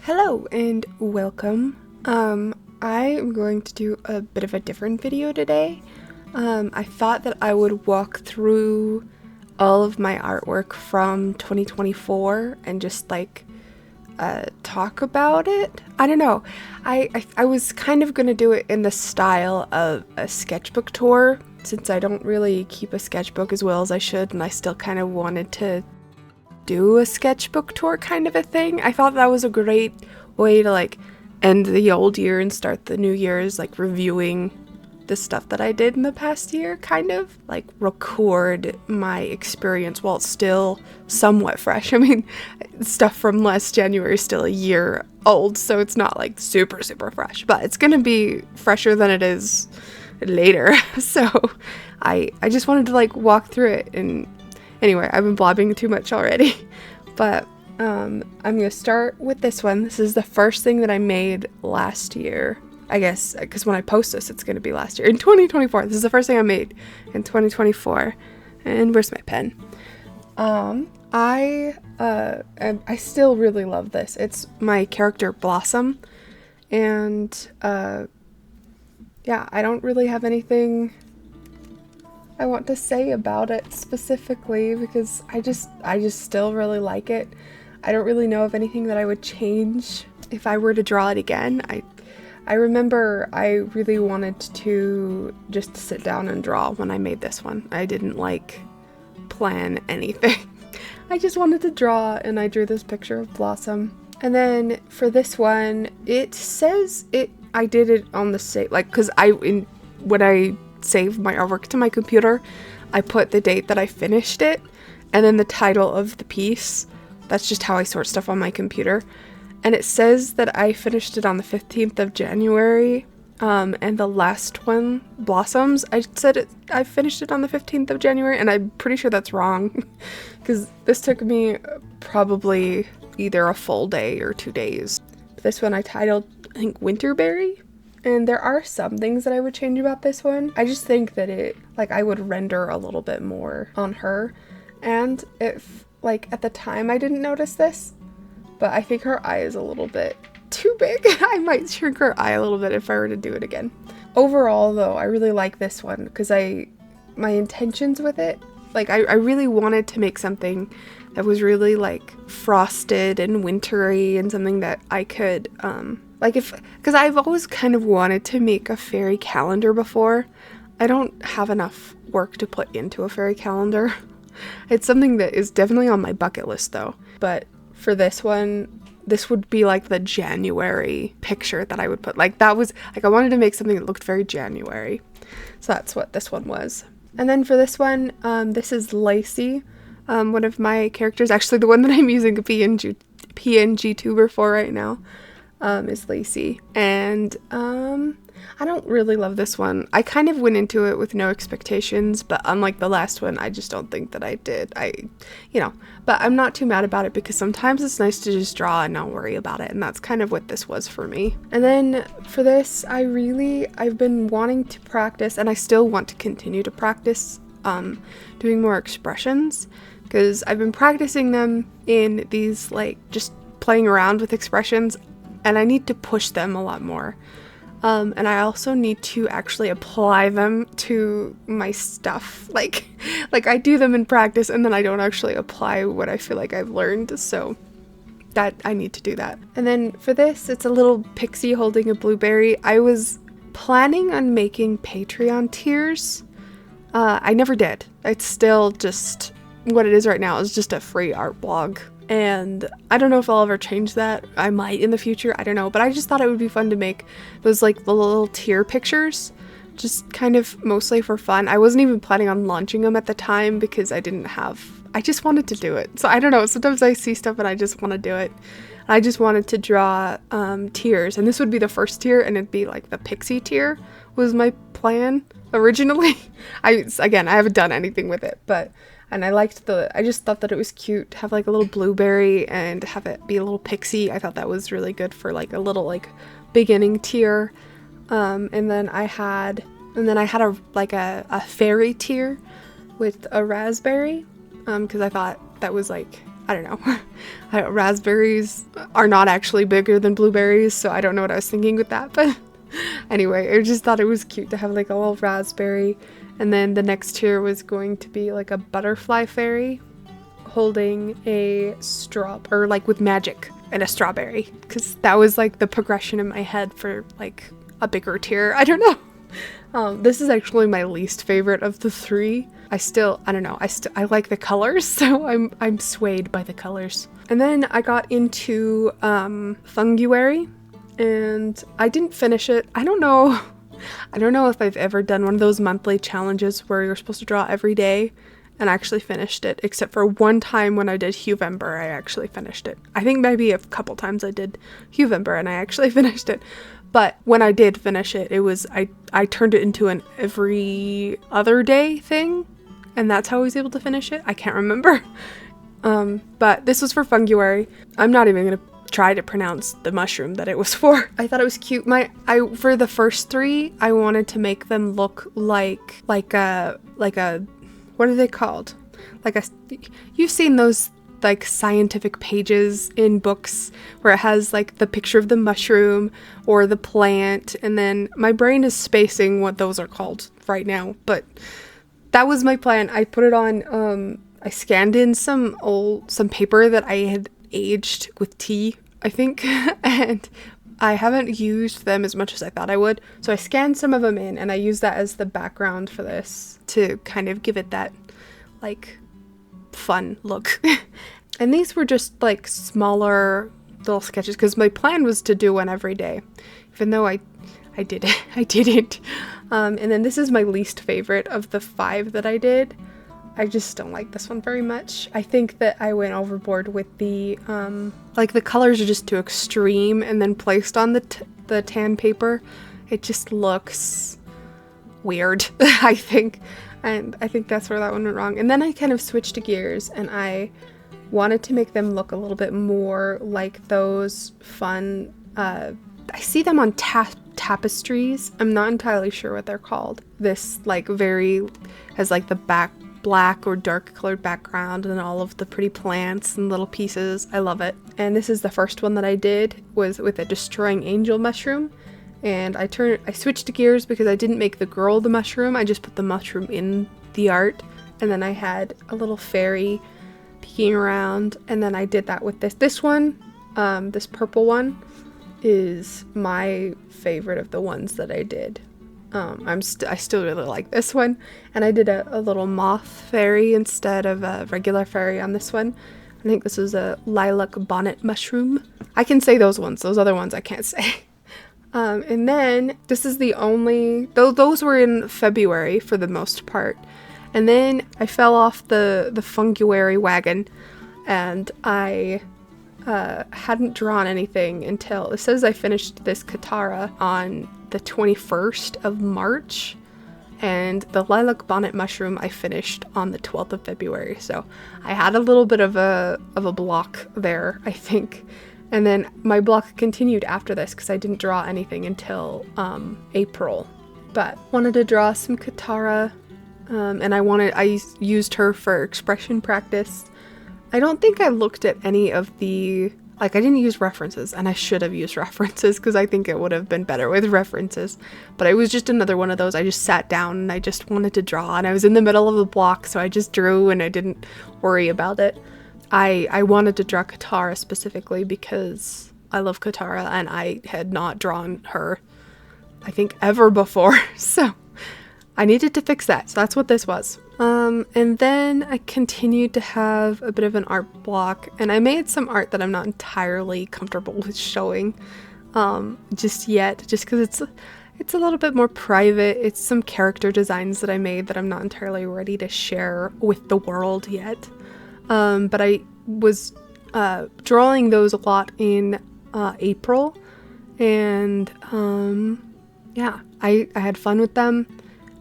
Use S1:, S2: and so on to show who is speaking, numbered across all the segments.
S1: Hello and welcome. I am going to do a bit of a different video today. I thought that I would walk through all of my artwork from 2024 and just talk about it. I don't know. I was kind of gonna do it in the style of a sketchbook tour, since I don't really keep a sketchbook as well as I should, and I still kind of wanted to do a sketchbook tour kind of a thing. I thought that was a great way to end the old year and start the new year's reviewing the stuff that I did in the past year, kind of record my experience while it's still somewhat fresh. I mean, stuff from last January is still a year old, so it's not super fresh, but it's gonna be fresher than it is later. So I just wanted to walk through it. And anyway, I've been blabbing too much already, but I'm gonna start with this one. This is the first thing that I made last year, I guess, because when I post this, it's gonna be last year in 2024. This is the first thing I made in 2024. And where's my pen? I still really love this. It's my character Blossom, and yeah, I don't really have anything I want to say about it specifically, because I just still really like it. I don't really know of anything that I would change if I were to draw it again. I remember I really wanted to just sit down and draw when I made this one. I didn't plan anything. I just wanted to draw, and I drew this picture of Blossom. And then for this one, it says I did it on the same, because when I save my artwork to my computer, I put the date that I finished it and then the title of the piece. That's just how I sort stuff on my computer. And it says that I finished it on the 15th of January, and the last one, Blossoms, I finished it on the 15th of January, and I'm pretty sure that's wrong, because this took me probably either a full day or 2 days. This one I titled, I think, Winterberry. And there are some things that I would change about this one. I just think that I would render a little bit more on her. And if, at the time I didn't notice this, but I think her eye is a little bit too big. I might shrink her eye a little bit if I were to do it again. Overall, though, I really like this one because my intentions with it, I really wanted to make something that was really frosted and wintry, and something that I could, because I've always kind of wanted to make a fairy calendar before. I don't have enough work to put into a fairy calendar. It's something that is definitely on my bucket list, though. But for this one, this would be the January picture that I would put. That was, I wanted to make something that looked very January. So that's what this one was. And then for this one, this is Lacey. One of my characters, actually the one that I'm using a PNG tuber for right now, is Lacey. And I don't really love this one. I kind of went into it with no expectations, but unlike the last one, I just don't think that I did. But I'm not too mad about it, because sometimes it's nice to just draw and not worry about it, and that's kind of what this was for me. And then for this, I've been wanting to practice, and I still want to continue to practice doing more expressions, because I've been practicing them in these just playing around with expressions, and I need to push them a lot more. And I also need to actually apply them to my stuff. I do them in practice, and then I don't actually apply what I feel like I've learned, so that I need to do that. And then for this, it's a little pixie holding a blueberry. I was planning on making Patreon tiers. I never did. It's still just what it is right now, is just a free art blog. And I don't know if I'll ever change that. I might in the future, I don't know. But I just thought it would be fun to make those the little tier pictures, just kind of mostly for fun. I wasn't even planning on launching them at the time, because I just wanted to do it. So I don't know, sometimes I see stuff and I just want to do it. I just wanted to draw tiers, and this would be the first tier, and it'd be the pixie tier was my plan originally. I haven't done anything with it, and I just thought that it was cute to have a little blueberry and have it be a little pixie. I thought that was really good for a little beginning tier. And then I had a fairy tier with a raspberry, because I thought that was I don't know. Raspberries are not actually bigger than blueberries, so I don't know what I was thinking with that, but anyway, I just thought it was cute to have like a little raspberry. And then the next tier was going to be like a butterfly fairy holding a straw, or like with magic and a strawberry, because that was like the progression in my head for like a bigger tier. I don't know. This is actually my least favorite of the three. I don't know. I like the colors, so I'm swayed by the colors. And then I got into Funguary, and I didn't finish it. I don't know if I've ever done one of those monthly challenges where you're supposed to draw every day and actually finished it, except for one time when I did Huevember, I actually finished it. I think maybe a couple times I did Huevember and I actually finished it. But when I did finish it, it was, I turned it into an every other day thing, and that's how I was able to finish it. I can't remember. But this was for Funguary. I'm not even gonna try to pronounce the mushroom that it was for. I thought it was cute. For the first three, I wanted to make them look like a what are they called? You've seen those like scientific pages in books where it has like the picture of the mushroom or the plant, and then my brain is spacing what those are called right now, but that was my plan. I put it on, I scanned in some paper that I had aged with tea, I think, and I haven't used them as much as I thought I would, so I scanned some of them in and I used that as the background for this to kind of give it that like fun look. And these were just like smaller little sketches because my plan was to do one every day, even though I didn't. And then this is my least favorite of the 5 that I did. I just don't like this one very much. I think that I went overboard with the, like the colors are just too extreme, and then placed on the tan paper, it just looks weird, I think. And I think that's where that one went wrong. And then I kind of switched gears, and I wanted to make them look a little bit more like those fun, I see them on tapestries. I'm not entirely sure what they're called. This like has like the black or dark colored background and all of the pretty plants and little pieces. I love it. And this is the first one that I did, was with a destroying angel mushroom. And I switched gears because I didn't make the girl the mushroom. I just put the mushroom in the art. And then I had a little fairy peeking around. And then I did that with this one. This purple one is my favorite of the ones that I did. I still really like this one, and I did a little moth fairy instead of a regular fairy on this one. I think this was a lilac bonnet mushroom. I can say those ones, those other ones I can't say. And then this is the only, those were in February for the most part, and then I fell off the Funguary wagon, and I hadn't drawn anything until, it says I finished this Katara on the 21st of March, and the lilac bonnet mushroom I finished on the 12th of February. So I had a little bit of a block there, I think. And then my block continued after this because I didn't draw anything until April. But wanted to draw some Katara, and I used her for expression practice. I don't think I looked at any of the, like, I didn't use references, and I should have used references because I think it would have been better with references. But it was just another one of those, I just sat down and I just wanted to draw, and I was in the middle of a block, so I just drew and I didn't worry about it. I wanted to draw Katara specifically because I love Katara, and I had not drawn her, I think, ever before, so I needed to fix that, so that's what this was. And then I continued to have a bit of an art block, and I made some art that I'm not entirely comfortable with showing just yet, just because it's a little bit more private. It's some character designs that I made that I'm not entirely ready to share with the world yet. But I was drawing those a lot in April, and yeah, I had fun with them,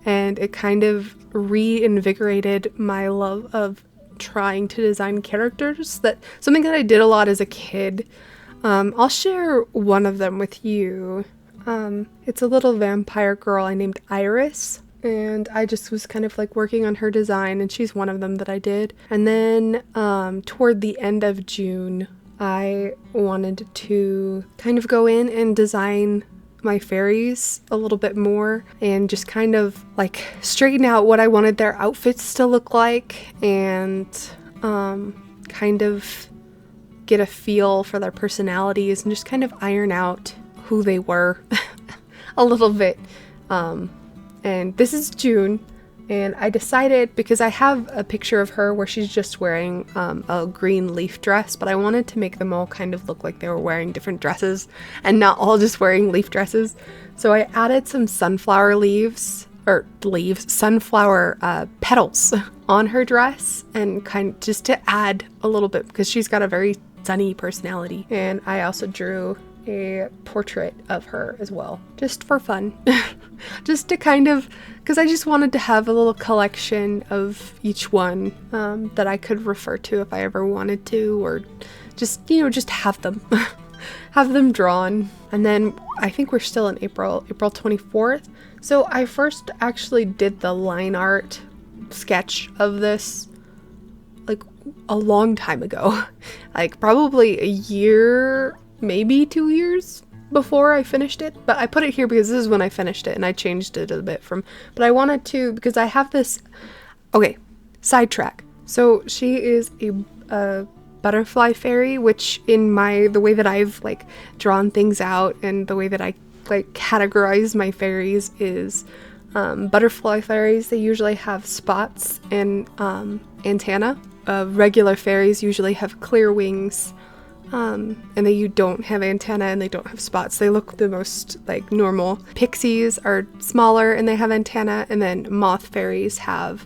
S1: and it kind of reinvigorated my love of trying to design characters. That something that I did a lot as a kid. I'll share one of them with you. It's a little vampire girl I named Iris, and I just was kind of like working on her design, and she's one of them that I did. And then toward the end of June, I wanted to kind of go in and design my fairies a little bit more and just kind of like straighten out what I wanted their outfits to look like, and kind of get a feel for their personalities and just kind of iron out who they were a little bit. And this is June, and I decided, because I have a picture of her where she's just wearing a green leaf dress, but I wanted to make them all kind of look like they were wearing different dresses and not all just wearing leaf dresses. So I added some sunflower sunflower petals on her dress, and kind of just to add a little bit, because she's got a very sunny personality. And I also drew a portrait of her as well, just for fun. Just to kind of, because I just wanted to have a little collection of each one that I could refer to if I ever wanted to, or just, just have them have them drawn. And then I think we're still in April 24th. So I first actually did the line art sketch of this like a long time ago, like probably a year, maybe 2 years before I finished it. But I put it here because this is when I finished it, and I changed it a bit but I wanted to, because I have this, okay, sidetrack. So she is a butterfly fairy, which in the way that I've like drawn things out and the way that I like categorize my fairies is butterfly fairies, they usually have spots and antenna. Regular fairies usually have clear wings, and you don't have antenna and they don't have spots. They look the most like normal. Pixies are smaller and they have antenna, and then moth fairies have,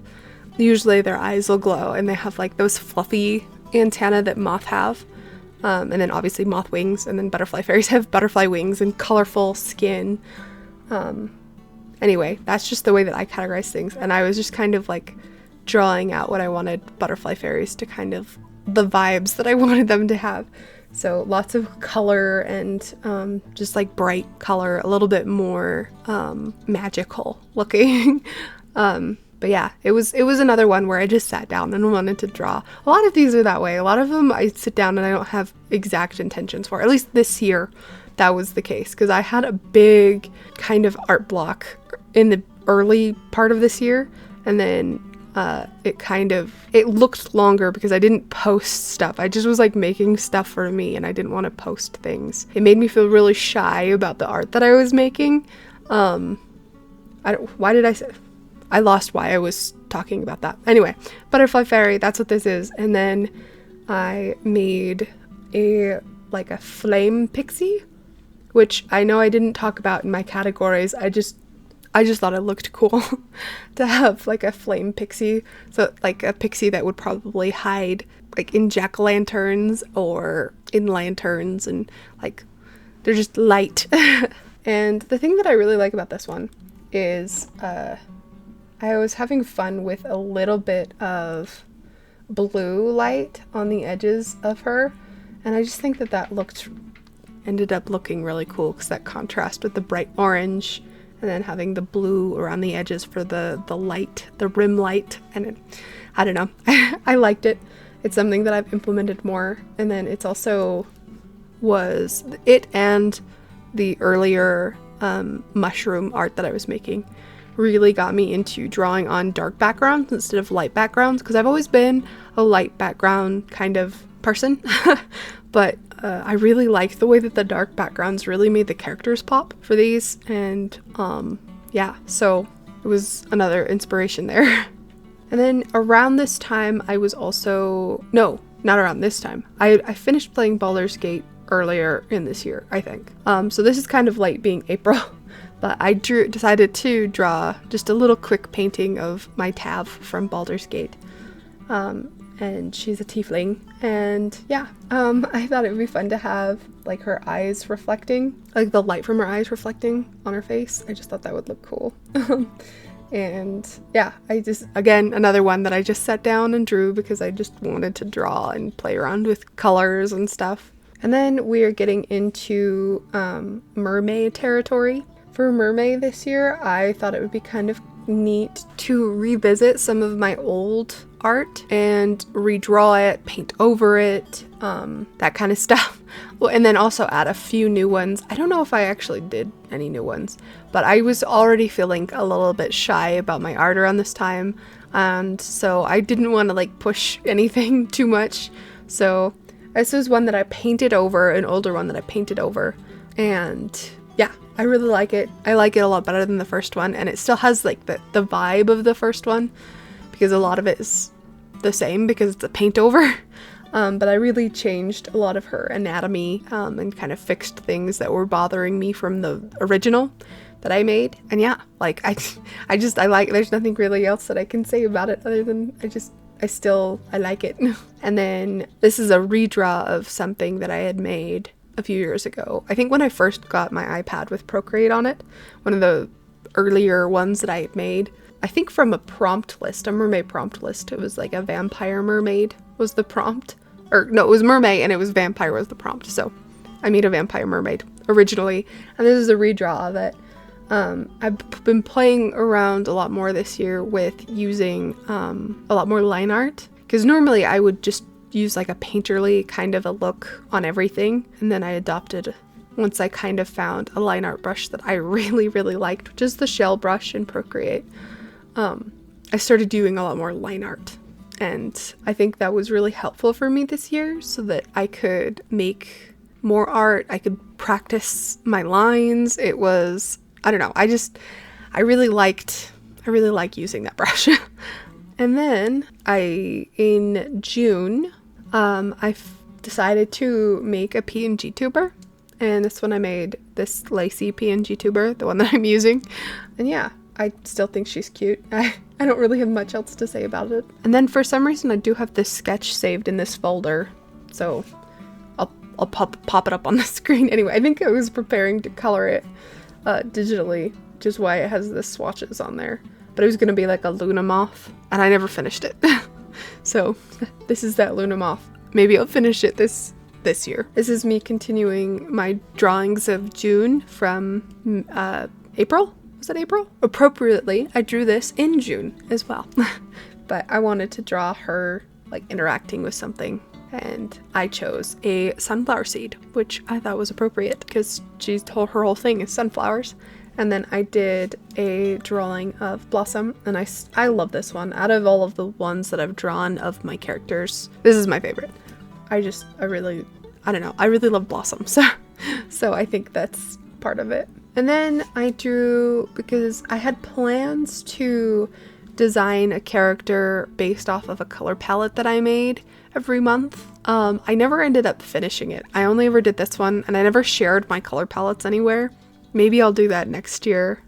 S1: usually their eyes will glow and they have like those fluffy antenna that moth have, and then obviously moth wings, and then butterfly fairies have butterfly wings and colorful skin. Anyway, that's just the way that I categorize things, and I was just kind of like drawing out what I wanted butterfly fairies to kind of, the vibes that I wanted them to have. So lots of color and just like bright color, a little bit more magical looking. But yeah, it was another one where I just sat down and wanted to draw. A lot of these are that way. A lot of them I sit down and I don't have exact intentions for. At least this year that was the case, because I had a big kind of art block in the early part of this year, and then it looked longer because I didn't post stuff. I just was like making stuff for me, and I didn't want to post things. It made me feel really shy about the art that I was making. Why did I say? I lost why I was talking about that. Anyway, butterfly fairy, that's what this is. And then I made a flame pixie, which I know I didn't talk about in my categories. I just thought it looked cool to have like a flame pixie. So like a pixie that would probably hide like in jack-o'-lanterns or in lanterns, and like they're just light. And the thing that I really like about this one is I was having fun with a little bit of blue light on the edges of her, and I just think that ended up looking really cool, because that contrast with the bright orange and then having the blue around the edges for the light, the rim light, and I don't know. I liked it. It's something that I've implemented more. And then it's also was it and the earlier mushroom art that I was making really got me into drawing on dark backgrounds instead of light backgrounds, because I've always been a light background kind of person. But I really liked the way that the dark backgrounds really made the characters pop for these, and yeah, so it was another inspiration there. And then around this time I was also, no, not around this time, I finished playing Baldur's Gate earlier in this year, I think. So this is kind of late being April, but I decided to draw just a little quick painting of my Tav from Baldur's Gate. And she's a tiefling, and yeah, I thought it would be fun to have like her eyes reflecting, like the light from her eyes reflecting on her face. I just thought that would look cool. And yeah, again, another one that I just sat down and drew because I just wanted to draw and play around with colors and stuff. And then we are getting into mermaid territory. For mermaid this year, I thought it would be kind of neat to revisit some of my old art and redraw it, paint over it, that kind of stuff. Well, and then also add a few new ones. I don't know if I actually did any new ones, but I was already feeling a little bit shy about my art around this time, and so I didn't want to like push anything too much. So this was one that I painted over, an older one that I painted over, and yeah, I really like it. I like it a lot better than the first one, and it still has like the vibe of the first one, because a lot of it is the same because it's a paint over. But I really changed a lot of her anatomy, and kind of fixed things that were bothering me from the original that I made. And yeah, like I like, there's nothing really else that I can say about it other than I like it. And then this is a redraw of something that I had made a few years ago. I think when I first got my iPad with Procreate on it, one of the earlier ones that I had made, I think from a prompt list, a mermaid prompt list. It was like a vampire mermaid was the prompt. Or no, it was mermaid and it was vampire was the prompt. So I made a vampire mermaid originally, and this is a redraw of it. I've been playing around a lot more this year with using a lot more line art, because normally I would just use like a painterly kind of a look on everything, and then I adopted, once I kind of found a line art brush that I really, really liked, which is the shell brush in Procreate. I started doing a lot more line art, and I think that was really helpful for me this year so that I could make more art. I could practice my lines. It was, I don't know, I really like using that brush. And then in June, I decided to make a PNG tuber, and this one I made this lacy PNG tuber, the one that I'm using. And yeah, I still think she's cute. I don't really have much else to say about it. And then for some reason I do have this sketch saved in this folder, so I'll pop it up on the screen. Anyway, I think I was preparing to color it digitally, which is why it has the swatches on there. But it was gonna be like a Luna moth, and I never finished it. So this is that Luna moth. Maybe I'll finish it this year. This is me continuing my drawings of June from April. Was it April? Appropriately, I drew this in June as well. But I wanted to draw her like interacting with something, and I chose a sunflower seed, which I thought was appropriate because her whole thing is sunflowers. And then I did a drawing of Blossom, and I love this one. Out of all of the ones that I've drawn of my characters, this is my favorite. I really love Blossom, so I think that's part of it. And then I drew, because I had plans to design a character based off of a color palette that I made every month. I never ended up finishing it. I only ever did this one, and I never shared my color palettes anywhere. Maybe I'll do that next year.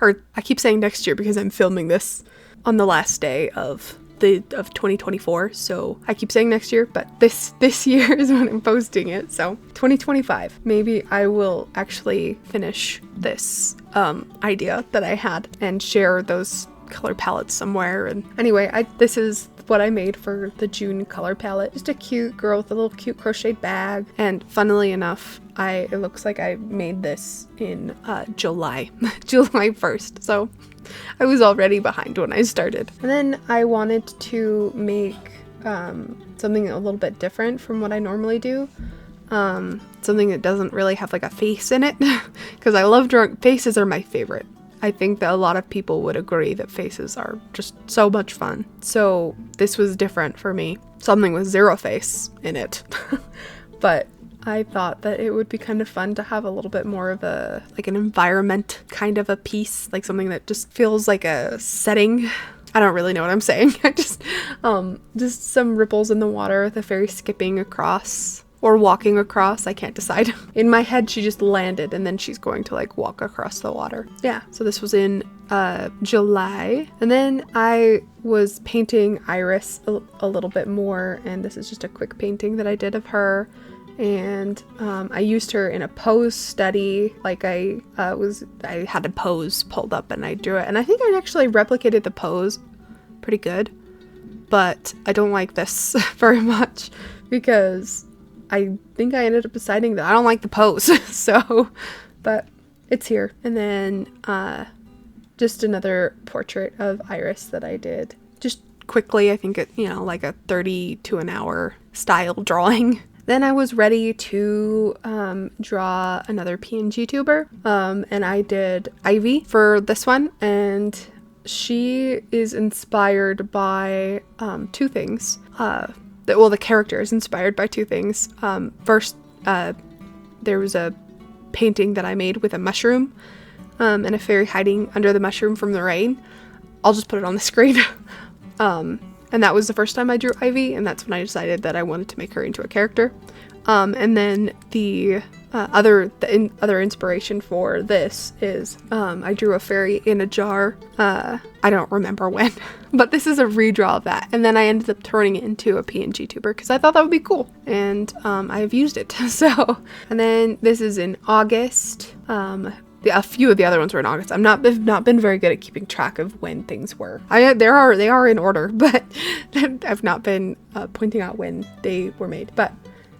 S1: Or I keep saying next year because I'm filming this on the last day of 2024, so I keep saying next year, but this year is when I'm posting it, so 2025. Maybe I will actually finish this idea that I had and share those color palettes somewhere. And anyway, this is what I made for the June color palette. Just a cute girl with a little cute crocheted bag, and funnily enough, it looks like I made this in July 1st, so I was already behind when I started. And then I wanted to make something a little bit different from what I normally do. Something that doesn't really have like a face in it, because I love drawing. Faces are my favorite. I think that a lot of people would agree that faces are just so much fun. So this was different for me. Something with zero face in it. But I thought that it would be kind of fun to have a little bit more of an environment kind of a piece, like something that just feels like a setting. I don't really know what I'm saying. I just some ripples in the water, the fairy skipping across or walking across. I can't decide. In my head, she just landed and then she's going to like walk across the water. Yeah, so this was in July. And then I was painting Iris a little bit more, and this is just a quick painting that I did of her. And I used her in a pose study. Like I had a pose pulled up and I drew it, and I think I actually replicated the pose pretty good, but I don't like this very much because I think I ended up deciding that I don't like the pose. So, but it's here. And then just another portrait of Iris that I did just quickly. I think it, like a 30 to an hour style drawing. Then I was ready to draw another PNG tuber, and I did Ivy for this one, and she is inspired by two things. The character is inspired by two things. First, there was a painting that I made with a mushroom and a fairy hiding under the mushroom from the rain. I'll just put it on the screen. And that was the first time I drew Ivy, and that's when I decided that I wanted to make her into a character. And then the other inspiration for this is I drew a fairy in a jar. I don't remember when, but this is a redraw of that. And then I ended up turning it into a PNG tuber because I thought that would be cool, and I've used it. So, and then this is in August. A few of the other ones were in August. I've not been very good at keeping track of when things were. They are in order, but I've not been pointing out when they were made. But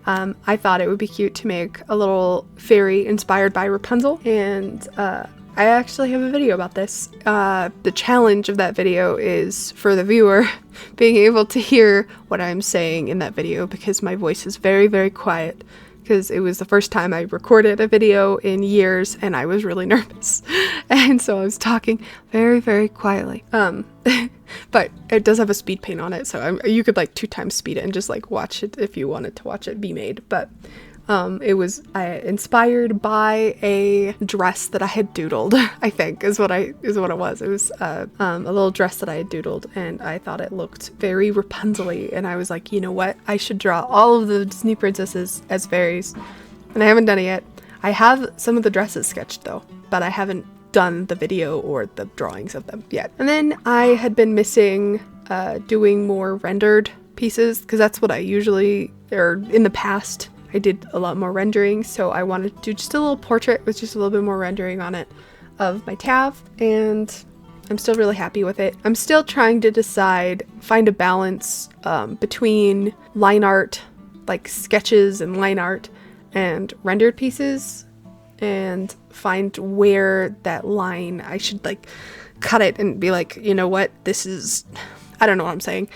S1: I thought it would be cute to make a little fairy inspired by Rapunzel, and I actually have a video about this. The challenge of that video is for the viewer being able to hear what I'm saying in that video, because my voice is very, very quiet. Because it was the first time I recorded a video in years, and I was really nervous. And so I was talking very, very quietly. But it does have a speed paint on it, so you could like 2 times speed it and just like watch it if you wanted to watch it be made. But it was inspired by a dress that I had doodled, I think is what it was. It was a little dress that I had doodled, and I thought it looked very Rapunzel-y, and I was like, you know what? I should draw all of the Disney princesses as fairies, and I haven't done it yet. I have some of the dresses sketched though, but I haven't done the video or the drawings of them yet. And then I had been missing doing more rendered pieces, because that's what I usually, or in the past, I did a lot more rendering, so I wanted to do just a little portrait with just a little bit more rendering on it of my Tav, and I'm still really happy with it. I'm still trying to find a balance between line art, like sketches and line art, and rendered pieces, and find where that line, I should like cut it and be like, you know what, this is, I don't know what I'm saying.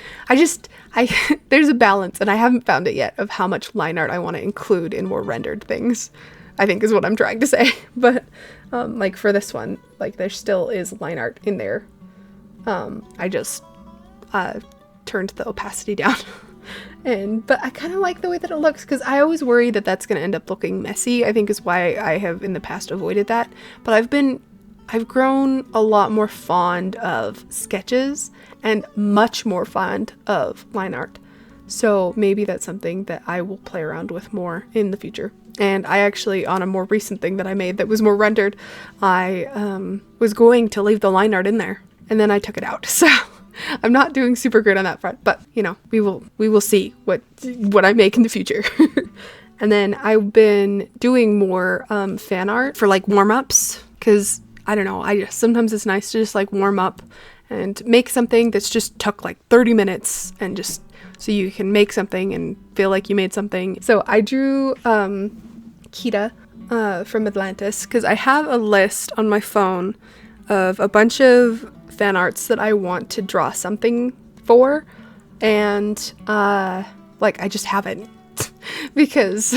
S1: There's a balance, and I haven't found it yet, of how much line art I want to include in more rendered things, I think is what I'm trying to say. But like for this one, like there still is line art in there. I just turned the opacity down. But I kind of like the way that it looks, because I always worry that that's going to end up looking messy, I think is why I have in the past avoided that. But I've grown a lot more fond of sketches and much more fond of line art. So maybe that's something that I will play around with more in the future. And I actually, on a more recent thing that I made that was more rendered, I was going to leave the line art in there, and then I took it out. So I'm not doing super good on that front, but we will see what I make in the future. And then I've been doing more fan art for like warm-ups, because I don't know, sometimes it's nice to just like warm up and make something that's just took like 30 minutes, and just so you can make something and feel like you made something. So I drew Kita from Atlantis, because I have a list on my phone of a bunch of fan arts that I want to draw something for, and like I just haven't because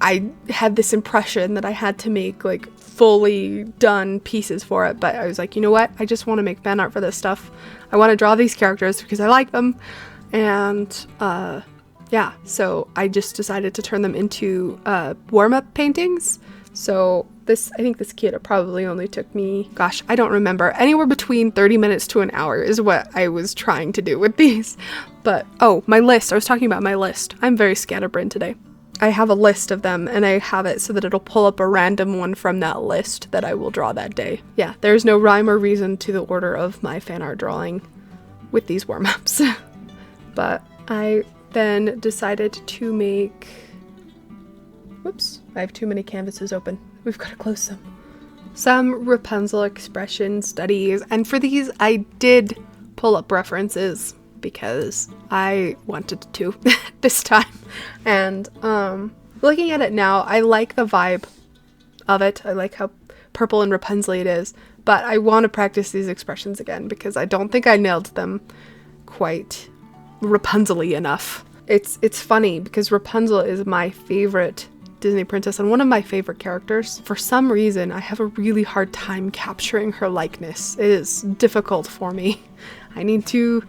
S1: I had this impression that I had to make like fully done pieces for it, but I was like, you know what, I just want to make fan art for this stuff. I want to draw these characters because I like them, and yeah, so I just decided to turn them into warm-up paintings. So I think this kit probably only took me, gosh, I don't remember, anywhere between 30 minutes to an hour is what I was trying to do with these. But oh, my list, I was talking about my list. I'm very scatterbrained today. I have a list of them, and I have it so that it'll pull up a random one from that list that I will draw that day. Yeah, there's no rhyme or reason to the order of my fan art drawing with these warm-ups. But I then decided to make, whoops, I have too many canvases open. We've got to close them. Some Rapunzel expression studies, and for these I did pull up references because I wanted to this time. And looking at it now, I like the vibe of it. I like how purple and Rapunzel it is. But I want to practice these expressions again because I don't think I nailed them quite Rapunzel-y enough. It's funny because Rapunzel is my favorite Disney princess and one of my favorite characters. For some reason, I have a really hard time capturing her likeness. It is difficult for me. I need to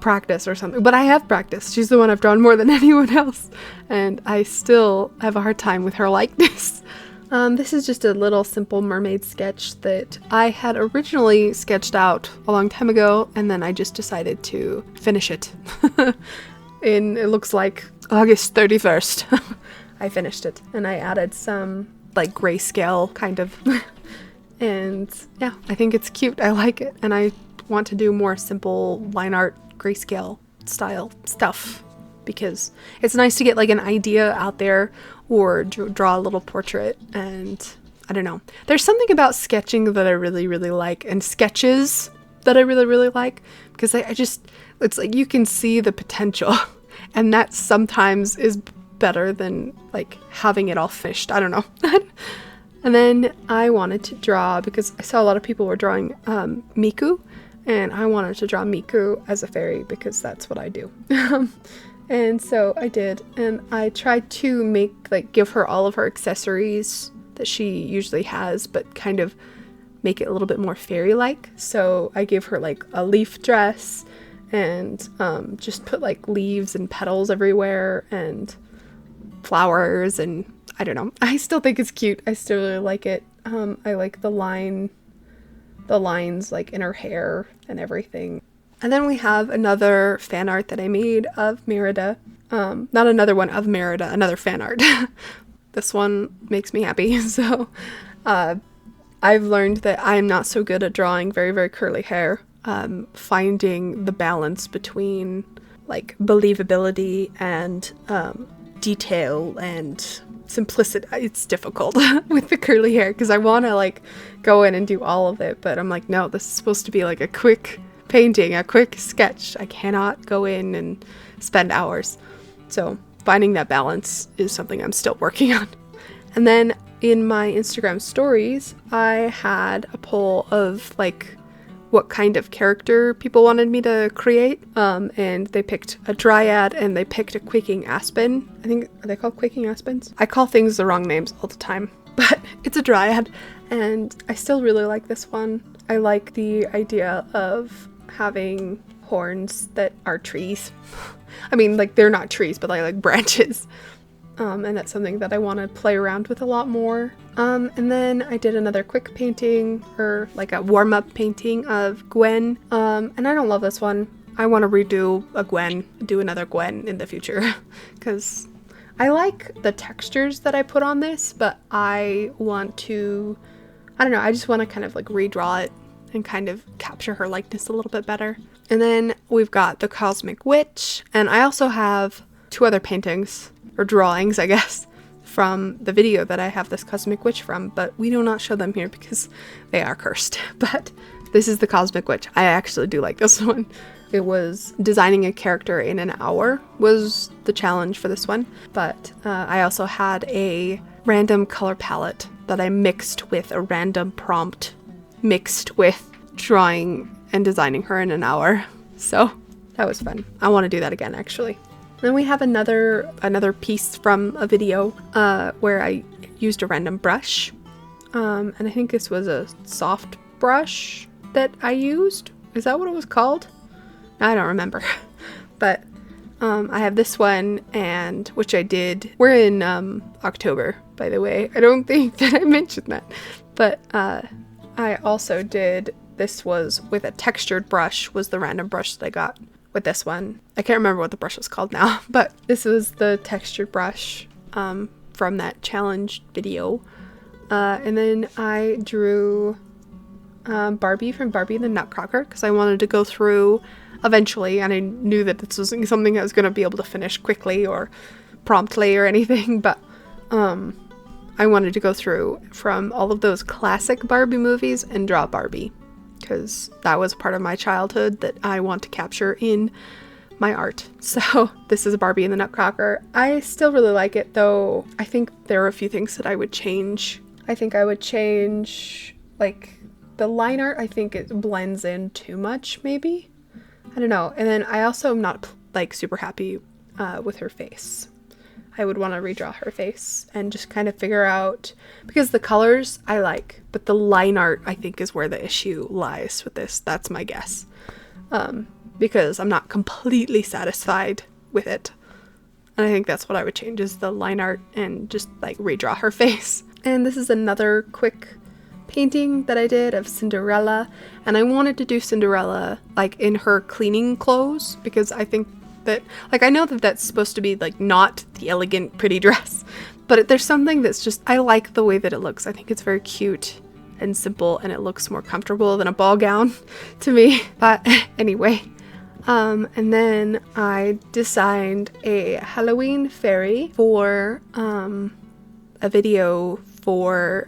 S1: practice or something, but I have practiced. She's the one I've drawn more than anyone else, and I still have a hard time with her likeness. This is just a little simple mermaid sketch that I had originally sketched out a long time ago, and then I just decided to finish it. It looks like August 31st. I finished it, and I added some like grayscale kind of, and yeah, I think it's cute. I like it, and I want to do more simple line art grayscale style stuff because it's nice to get like an idea out there or draw a little portrait. And I don't know, there's something about sketching that I really like, and sketches that I really like, because I just, it's like you can see the potential and that sometimes is better than like having it all finished. I don't know. And then I wanted to draw, because I saw a lot of people were drawing Miku, and I wanted to draw Miku as a fairy because that's what I do. And so I did, and I tried to give her all of her accessories that she usually has, but kind of make it a little bit more fairy-like. So I gave her like a leaf dress and just put like leaves and petals everywhere and flowers, and I don't know. I still think it's cute. I still really like it. I like the lines like in her hair and everything. And then we have another fan art that I made of Merida. Not another one of Merida, another fan art. This one makes me happy. So I've learned that I'm not so good at drawing very curly hair. Finding the balance between like believability and detail and simplicity, it's difficult with the curly hair because I want to like go in and do all of it, but I'm like, no, this is supposed to be like a quick painting, a quick sketch. I cannot go in and spend hours. So finding that balance is something I'm still working on. And then in my Instagram stories, I had a poll of like what kind of character people wanted me to create, and they picked a dryad and they picked a quaking aspen. I think, are they called quaking aspens? I call things the wrong names all the time, but it's a dryad, and I still really like this one. I like the idea of having horns that are trees. I mean, like, they're not trees, but like branches. And that's something that I want to play around with a lot more. And then I did another quick painting, or like a warm-up painting of Gwen. And I don't love this one. I want to redo a Gwen, do another Gwen in the future, because I like the textures that I put on this, but I want to, I don't know, I just want to kind of like redraw it and kind of capture her likeness a little bit better. And then we've got the Cosmic Witch, and I also have two other paintings, or drawings, I guess, from the video that I have this Cosmic Witch from, but we do not show them here because they are cursed. But this is the Cosmic Witch. I actually do like this one. It was designing a character in an hour was the challenge for this one, but I also had a random color palette that I mixed with a random prompt mixed with drawing and designing her in an hour. So that was fun. I want to do that again, actually. Then we have another piece from a video where I used a random brush, and I think this was a soft brush that I used. Is that what it was called? I don't remember. But I have this one, and which I did. We're in October, by the way. I don't think that I mentioned that. But I also did, this was with a textured brush, was the random brush that I got with this one. I can't remember what the brush was called now, but this was the textured brush from that challenge video. And then I drew Barbie from Barbie and the Nutcracker, because I wanted to go through eventually, and I knew that this wasn't something I was going to be able to finish quickly or promptly or anything, but I wanted to go through from all of those classic Barbie movies and draw Barbie, because that was part of my childhood that I want to capture in my art. So this is Barbie and the Nutcracker. I still really like it, though I think there are a few things that I would change. I think I would change, like, the line art. I think it blends in too much, maybe. I don't know. And then I also am not, like, super happy with her face. I would want to redraw her face and just kind of figure out, because the colors I like, but the line art I think is where the issue lies with this. That's my guess. Because I'm not completely satisfied with it. And I think that's what I would change, is the line art and just like redraw her face. And this is another quick painting that I did of Cinderella. And I wanted to do Cinderella like in her cleaning clothes, because I think that, like, I know that that's supposed to be like not the elegant pretty dress, but there's something that's just, I like the way that it looks. I think it's very cute and simple, and it looks more comfortable than a ball gown to me. But anyway, and then I designed a Halloween fairy for a video for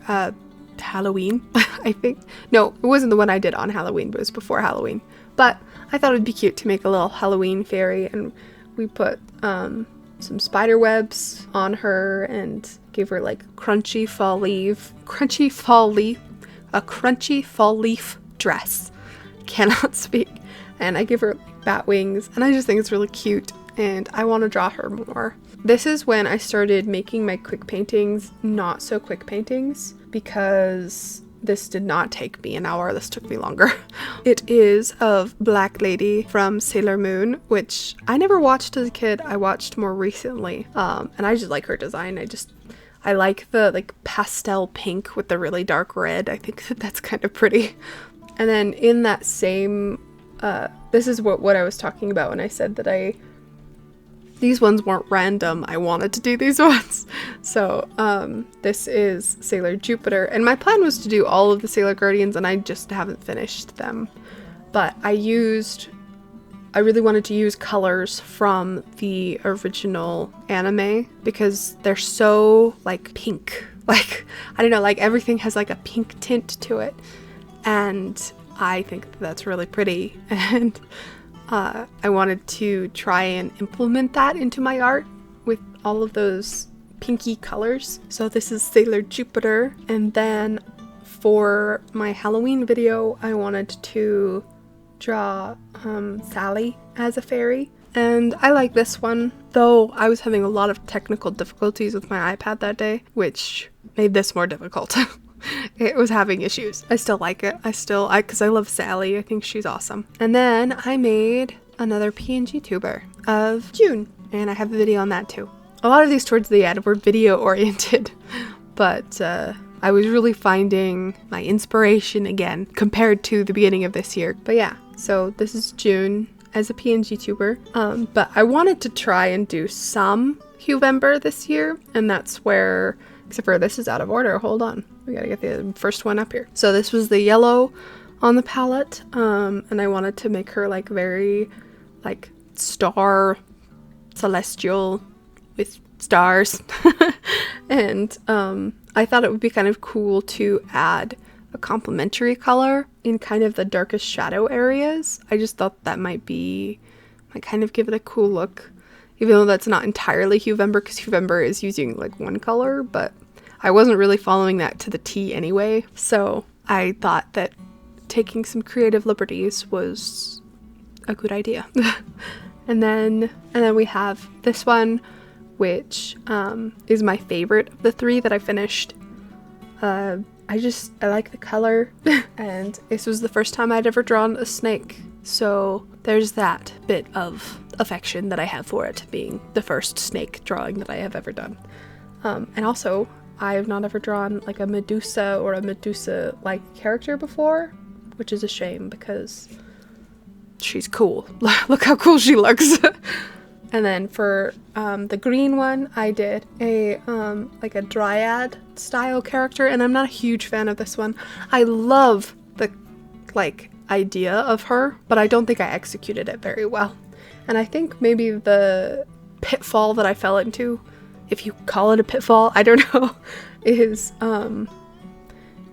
S1: Halloween, I think. No, it wasn't the one I did on Halloween, but it was before Halloween. But I thought it'd be cute to make a little Halloween fairy, and we put some spider webs on her and gave her like a crunchy fall leaf dress. Cannot speak. And I give her bat wings, and I just think it's really cute, and I want to draw her more. This is when I started making my quick paintings not so quick paintings, because this did not take me an hour, this took me longer. It is of Black Lady from Sailor Moon, which I never watched as a kid. I watched more recently, and I just like her design. I like the like pastel pink with the really dark red. I think that's kind of pretty. And then in that same, this is what I was talking about when I said that these ones weren't random. I wanted to do these ones. So this is Sailor Jupiter, and my plan was to do all of the Sailor Guardians, and I just haven't finished them. But I really wanted to use colors from the original anime, because they're so like pink. Like, I don't know, like everything has like a pink tint to it. And I think that's really pretty. And I wanted to try and implement that into my art with all of those pinky colors. So this is Sailor Jupiter. And then for my Halloween video, I wanted to draw Sally as a fairy. And I like this one, though I was having a lot of technical difficulties with my iPad that day, which made this more difficult. It was having issues. I still like it. Because I love Sally. I think she's awesome. And then I made another PNG tuber of June, and I have a video on that too. A lot of these towards the end were video oriented, but I was really finding my inspiration again compared to the beginning of this year. But yeah, so this is June as a PNG tuber. But I wanted to try and do some Huevember this year, and that's where, except for this is out of order. Hold on. We gotta get the first one up here. So this was the yellow on the palette, and I wanted to make her like very like star celestial with stars. And I thought it would be kind of cool to add a complementary color in kind of the darkest shadow areas. I just thought that might kind of give it a cool look, even though that's not entirely Huevember, because Huevember is using like one color, but I wasn't really following that to the T anyway. So I thought that taking some creative liberties was a good idea. And then we have this one, which is my favorite of the three that I finished. I like the color, and this was the first time I'd ever drawn a snake, so there's that bit of affection that I have for it, being the first snake drawing that I have ever done. And also, I have not ever drawn like a Medusa or a Medusa-like character before, which is a shame because she's cool. Look how cool she looks. And then for the green one, I did a like a dryad style character, and I'm not a huge fan of this one. I love the like idea of her, but I don't think I executed it very well. And I think maybe the pitfall that I fell into, if you call it a pitfall, I don't know, is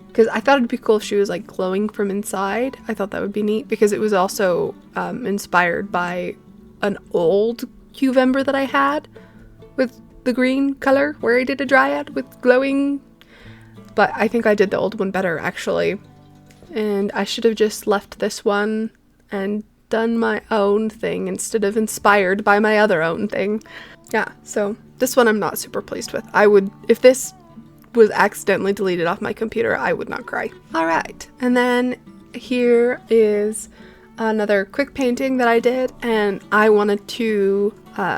S1: because I thought it'd be cool if she was like glowing from inside. I thought that would be neat, because it was also inspired by an old Huevember that I had with the green color, where I did a dryad with glowing but I think I did the old one better actually. And I should have just left this one and done my own thing instead of inspired by my other own thing. Yeah, so this one I'm not super pleased with. I would, if this was accidentally deleted off my computer, I would not cry. All right, and then here is another quick painting that I did, and I wanted to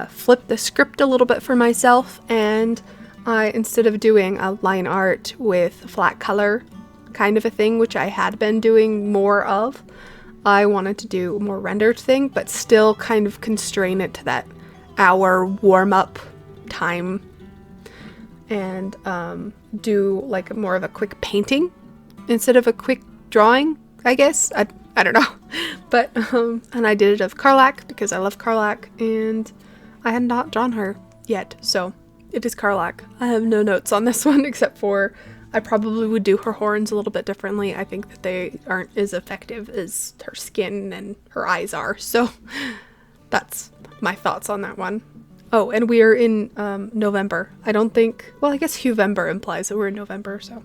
S1: flip the script a little bit for myself, and I, instead of doing a line art with flat color kind of a thing, which I had been doing more of, I wanted to do a more rendered thing, but still kind of constrain it to that hour warm-up time, and do like more of a quick painting instead of a quick drawing, I guess. I don't know. But, and I did it of Karlach because I love Karlach, and I had not drawn her yet, so it is Karlach. I have no notes on this one except for I probably would do her horns a little bit differently. I think that they aren't as effective as her skin and her eyes are, so that's my thoughts on that one. Oh, and we are in November. I don't think, well, I guess Huevember implies that we're in November, so.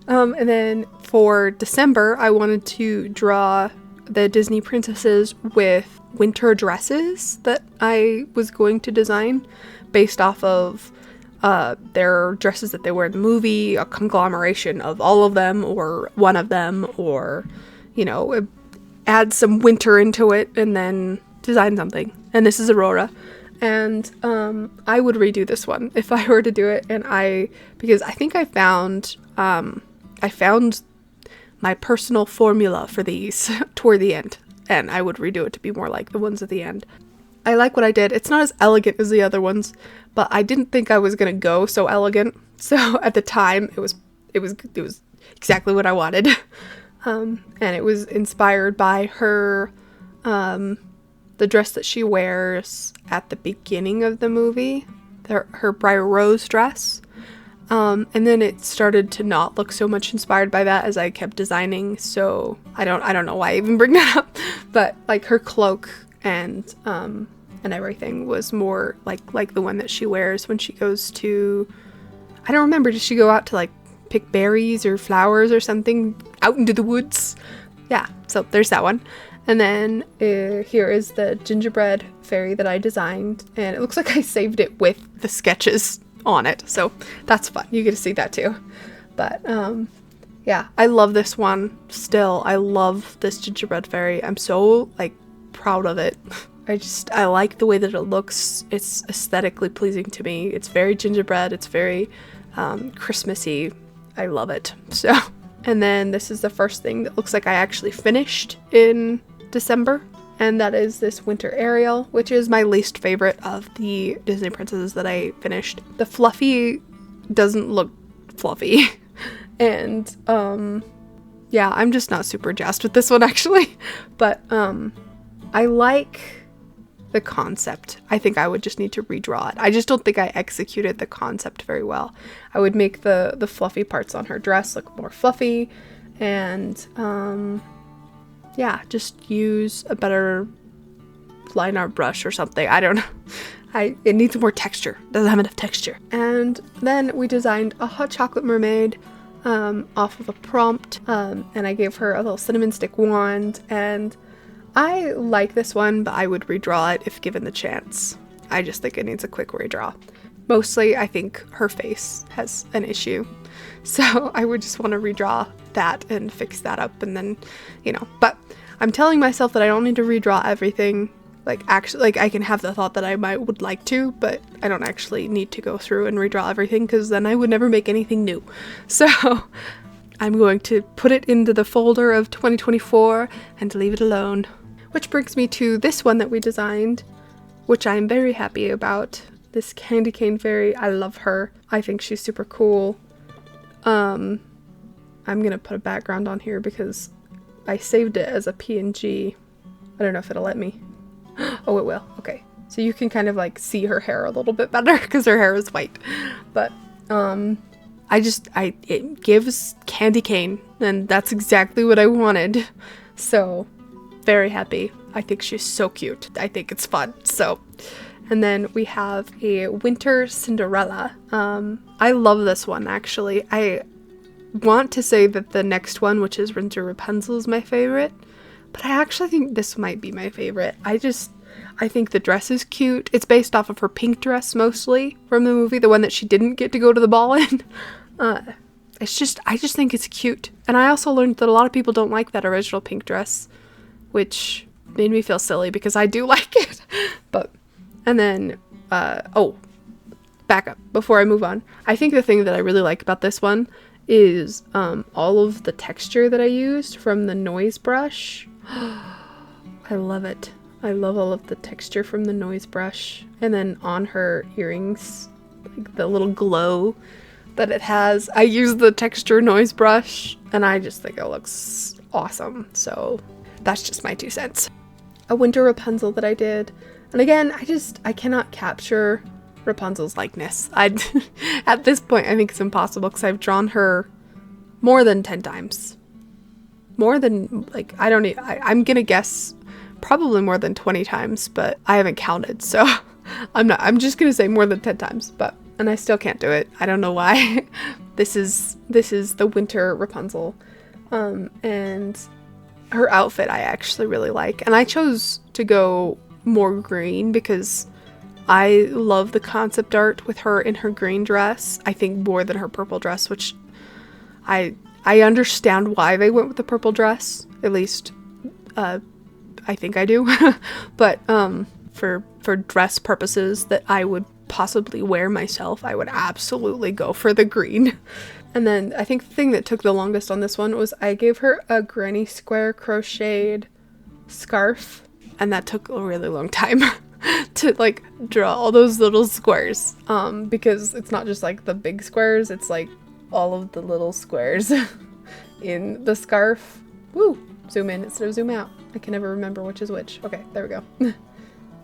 S1: And then for December, I wanted to draw the Disney princesses with winter dresses that I was going to design based off of their dresses that they wear in the movie, a conglomeration of all of them or one of them, or, you know, add some winter into it and then design something. And this is Aurora. And I would redo this one if I were to do it, and because I think I found my personal formula for these toward the end, and I would redo it to be more like the ones at the end. I like what I did. It's not as elegant as the other ones, but I didn't think I was gonna go so elegant. So at the time, it was exactly what I wanted, and it was inspired by her, the dress that she wears at the beginning of the movie, her Briar Rose dress. And then it started to not look so much inspired by that as I kept designing. So I don't know why I even bring that up, but like her cloak and everything was more like the one that she wears when she goes to, I don't remember, does she go out to like pick berries or flowers or something out into the woods? Yeah, so there's that one. And then here is the gingerbread fairy that I designed, and it looks like I saved it with the sketches on it, so that's fun. You get to see that too. But yeah, I love this one still. I love this gingerbread fairy. I'm so like proud of it. I like the way that it looks. It's aesthetically pleasing to me. It's very gingerbread. It's very Christmassy. I love it. So, and then this is the first thing that looks like I actually finished in December, and that is this Winter Ariel, which is my least favorite of the Disney princesses that I finished. The fluffy doesn't look fluffy, and yeah, I'm just not super jazzed with this one actually, but I like the concept. I think I would just need to redraw it. I just don't think I executed the concept very well. I would make the fluffy parts on her dress look more fluffy, and yeah, just use a better line art brush or something. I don't know. It needs more texture. It doesn't have enough texture. And then we designed a hot chocolate mermaid off of a prompt, and I gave her a little cinnamon stick wand, and I like this one, but I would redraw it if given the chance. I just think it needs a quick redraw. Mostly, I think her face has an issue, so I would just want to redraw that and fix that up, and then, you know, but I'm telling myself that I don't need to redraw everything. Like, actually, like, I can have the thought that I would like to, but I don't actually need to go through and redraw everything, because then I would never make anything new. So I'm going to put it into the folder of 2024 and leave it alone. Which brings me to this one that we designed, which I'm very happy about. This candy cane fairy, I love her. I think she's super cool. I'm gonna put a background on here because I saved it as a PNG. I don't know if it'll let me. Oh, it will. Okay. So you can kind of like see her hair a little bit better because her hair is white. But it gives candy cane, and that's exactly what I wanted. So very happy. I think she's so cute. I think it's fun. So, And then we have a Winter Cinderella. I love this one, actually. I want to say that the next one, which is Winter Rapunzel, is my favorite, but I actually think this might be my favorite. I think the dress is cute. It's based off of her pink dress, mostly, from the movie, the one that she didn't get to go to the ball in. I just think it's cute. And I also learned that a lot of people don't like that original pink dress, which made me feel silly because I do like it. And then, back up before I move on. I think the thing that I really like about this one is all of the texture that I used from the noise brush. I love it. I love all of the texture from the noise brush. And then on her earrings, like the little glow that it has. I use the texture noise brush, and I just think it looks awesome. So that's just my 2 cents. A Winter Rapunzel that I did. And again, I cannot capture Rapunzel's likeness. At this point, I think it's impossible because I've drawn her more than 10 times. More than, like, I'm gonna guess probably more than 20 times, but I haven't counted, so I'm just gonna say more than 10 times, and I still can't do it. I don't know why. This is the Winter Rapunzel, and her outfit I actually really like, and I chose to go more green because I love the concept art with her in her green dress, I think more than her purple dress, which I understand why they went with the purple dress, at least I think I do. But for dress purposes that I would possibly wear myself, I would absolutely go for the green. And then I think the thing that took the longest on this one was I gave her a granny square crocheted scarf, and that took a really long time to like draw all those little squares, because it's not just like the big squares, it's like all of the little squares in the scarf. Woo! Zoom in instead of zoom out. I can never remember which is which. Okay, there we go.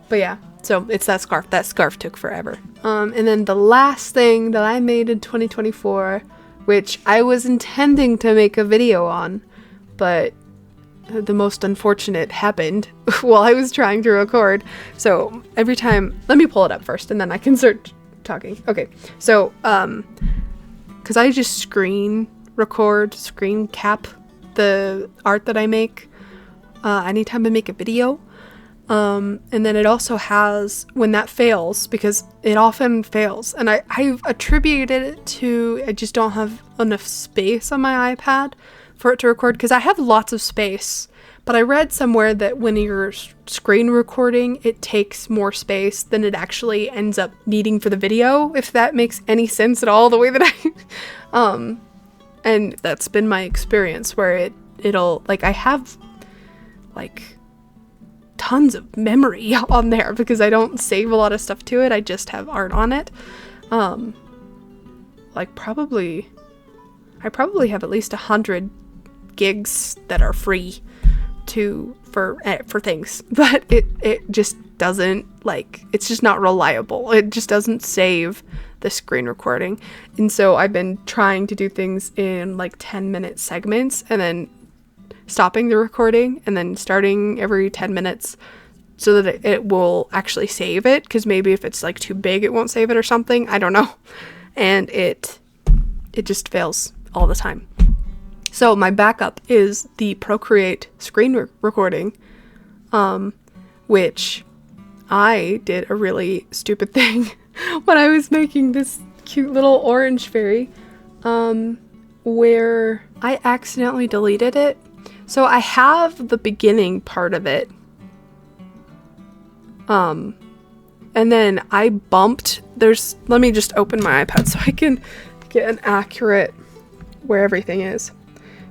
S1: But yeah, so it's that scarf. That scarf took forever. And then the last thing that I made in 2024, which I was intending to make a video on, but the most unfortunate happened while I was trying to record. So every time, let me pull it up first and then I can start talking. Okay, so because I just screen cap the art that I make anytime I make a video. And then it also has, when that fails, because it often fails, and I've attributed it to I just don't have enough space on my iPad for it to record, because I have lots of space, but I read somewhere that when you're screen recording, it takes more space than it actually ends up needing for the video, if that makes any sense at all, the way that I and that's been my experience, where it'll like, I have like tons of memory on there because I don't save a lot of stuff to it. I just have art on it. Like I probably have at least 100 gigs that are free for things, but it just doesn't, like, it's just not reliable. It just doesn't save the screen recording. And so I've been trying to do things in like 10-minute segments and then stopping the recording and then starting every 10 minutes so that it will actually save it, because maybe if it's like too big it won't save it or something, I don't know, and it just fails all the time. So my backup is the Procreate screen recording, which I did a really stupid thing when I was making this cute little orange fairy, where I accidentally deleted it. So I have the beginning part of it, and then I bumped, let me just open my iPad so I can get an accurate where everything is,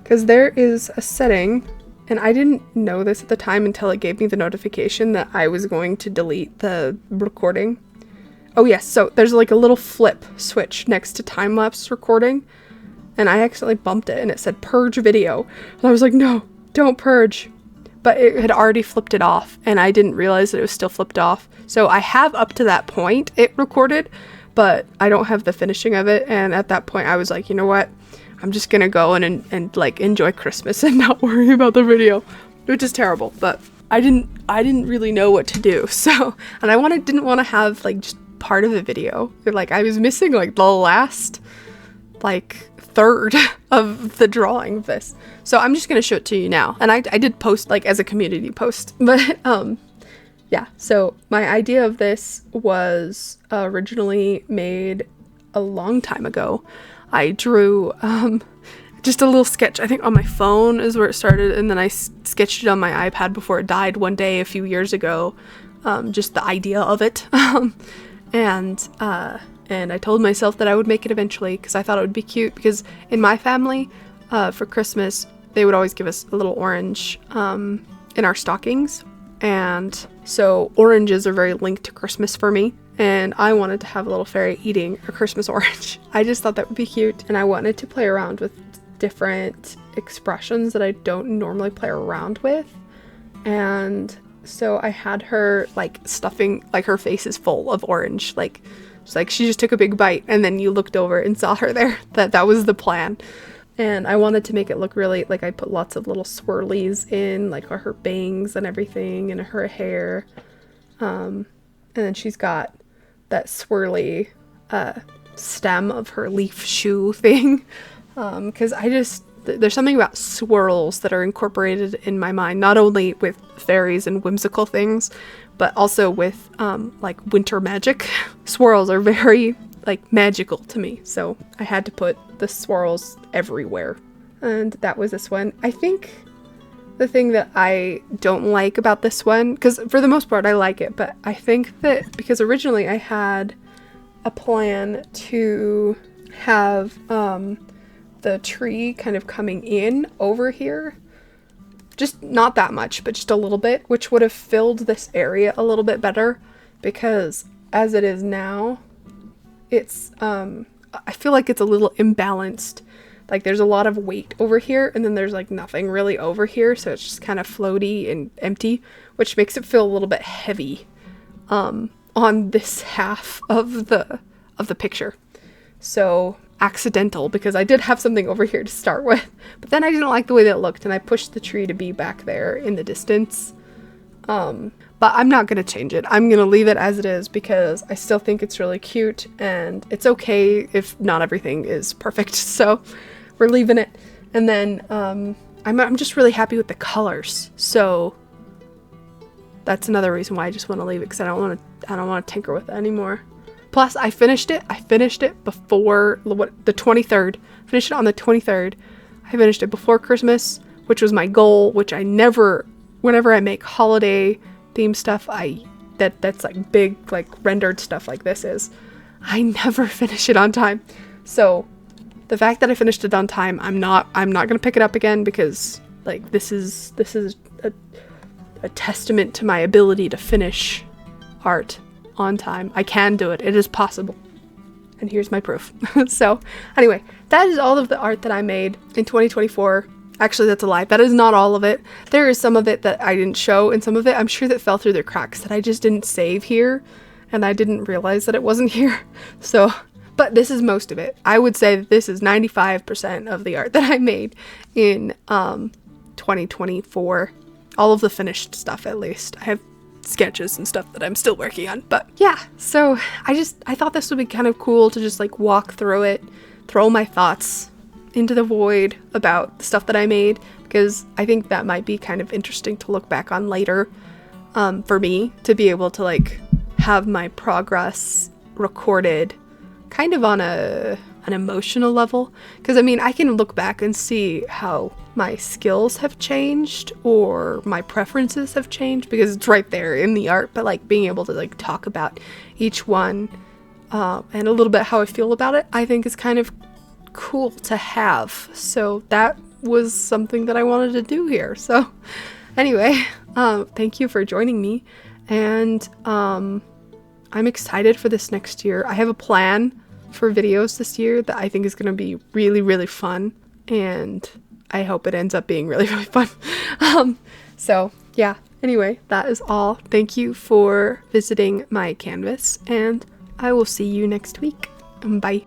S1: because there is a setting, and I didn't know this at the time until it gave me the notification that I was going to delete the recording. Oh yes, so there's like a little flip switch next to time-lapse recording, and I accidentally bumped it and it said purge video, and I was like, no, don't purge. But it had already flipped it off, and I didn't realize that it was still flipped off. So I have up to that point it recorded, but I don't have the finishing of it. And at that point I was like, you know what, I'm just gonna go and like enjoy Christmas and not worry about the video, which is terrible. But I didn't really know what to do. So, and I didn't want to have like just part of the video. Like I was missing like the last like third of the drawing of this. So I'm just gonna show it to you now. And I did post like as a community post, but yeah. So my idea of this was originally made a long time ago. I drew just a little sketch, I think on my phone is where it started, and then I sketched it on my iPad before it died one day a few years ago, just the idea of it. And I told myself that I would make it eventually because I thought it would be cute, because in my family, for Christmas, they would always give us a little orange in our stockings, and so oranges are very linked to Christmas for me. And I wanted to have a little fairy eating a Christmas orange. I just thought that would be cute, and I wanted to play around with different expressions that I don't normally play around with. And so I had her like stuffing, like her face is full of orange, like she just took a big bite and then you looked over and saw her there. That was the plan. And I wanted to make it look really, like I put lots of little swirlies in, like her bangs and everything, and her hair. And then she's got that swirly stem of her leaf shoe thing. Because there's something about swirls that are incorporated in my mind, not only with fairies and whimsical things, but also with like winter magic. Swirls are very like magical to me, so I had to put the swirls everywhere. And that was this one. I think the thing that I don't like about this one, because for the most part I like it, but I think that because originally I had a plan to have the tree kind of coming in over here, just not that much, but just a little bit, which would have filled this area a little bit better, because as it is now, it's I feel like it's a little imbalanced. Like there's a lot of weight over here, and then there's like nothing really over here, so it's just kind of floaty and empty, which makes it feel a little bit heavy on this half of the picture. So accidental, because I did have something over here to start with, but then I didn't like the way that it looked, and I pushed the tree to be back there in the distance. But I'm not gonna change it. I'm gonna leave it as it is, because I still think it's really cute, and it's okay if not everything is perfect. So we're leaving it. And then I'm just really happy with the colors. So that's another reason why I just want to leave it, because I don't want to tinker with it anymore. Plus, I finished it before the 23rd. Finished it on the 23rd. I finished it before Christmas, which was my goal, which I never, whenever I make holiday theme stuff, that's like big, like rendered stuff like this is, I never finish it on time. So the fact that I finished it on time, I'm not going to pick it up again, because like this is a testament to my ability to finish art on time. I can do it. It is possible. And here's my proof. So anyway, that is all of the art that I made in 2024. Actually, that's a lie. That is not all of it. There is some of it that I didn't show, and some of it I'm sure that fell through the cracks that I just didn't save here, and I didn't realize that it wasn't here. So, but this is most of it. I would say that this is 95% of the art that I made in 2024. All of the finished stuff, at least. I have sketches and stuff that I'm still working on, but yeah. So I thought this would be kind of cool to just like walk through it, throw my thoughts into the void about the stuff that I made, because I think that might be kind of interesting to look back on later, for me to be able to like have my progress recorded kind of on an emotional level. Because I mean, I can look back and see how my skills have changed or my preferences have changed, because it's right there in the art, but like being able to like talk about each one and a little bit how I feel about it, I think is kind of cool to have. So that was something that I wanted to do here. So anyway, thank you for joining me, and I'm excited for this next year. I have a plan for videos this year that I think is going to be really, really fun, and I hope it ends up being really, really fun. So yeah, anyway, that is all. Thank you for visiting my canvas, and I will see you next week. Bye.